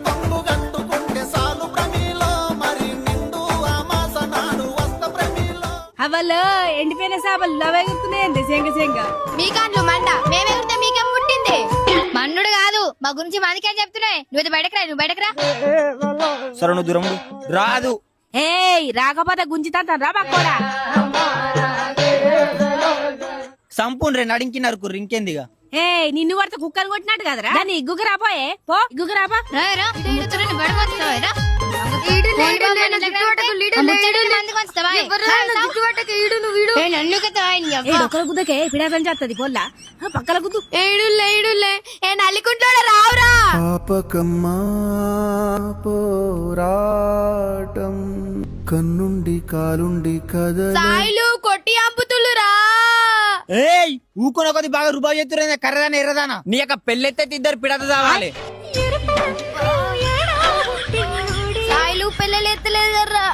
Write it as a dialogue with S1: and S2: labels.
S1: కొంగు గట్టుకుంటే సాలు ప్రమిలో మరి నిండు అమాసనాడు వస్త ప్రమిలో.
S2: అవల్లో ఎండిపోయిన చేపలు లవెగుతున్నాయండి శంగ శంగ.
S3: మీ కాండ్లు మండ మేమెగురితే మీకేం పుట్టింది? మన్నుడు కాదు మా గురించి మందికే చెప్తున్నాయి. నువ్వు బయటకురా.
S4: సరే నువ్వు దూరం రాదు.
S2: ఏయ్ రాకపోతే గుంజితా రా పక్కోడా.
S4: సంపూన్ రే నడింకి నరుకుర్రు ఇంకేందిగా.
S2: ఏయ్ నిన్ను పడితే కుక్కలు కొట్టినట్టు కదరా. దాన్ని ఇగ్గుకు రాపోయే పో ఇగ్గుకు రాపా. గుద్దకే పిడాసం చేస్తుంది పొల్లా పక్కల గుద్దు.
S3: ఏడులే నల్లికుంటా రావురా.
S1: పాపకమ్మా పోరాటం కన్నుండి కాలుండి కదలే.
S3: సాయిలు కొట్టి అంపుతులురా.
S4: ఏయ్ ఊకొని ఒకటి బాగా రూపాయి చేతురైనా కర్రదానా ఎర్రదానా నీ యొక్క పెళ్ళెత్తే ఇద్దరు పిడత కావాలి.
S3: సాయిలు పిల్లలు ఎత్తలేదు కర్రా.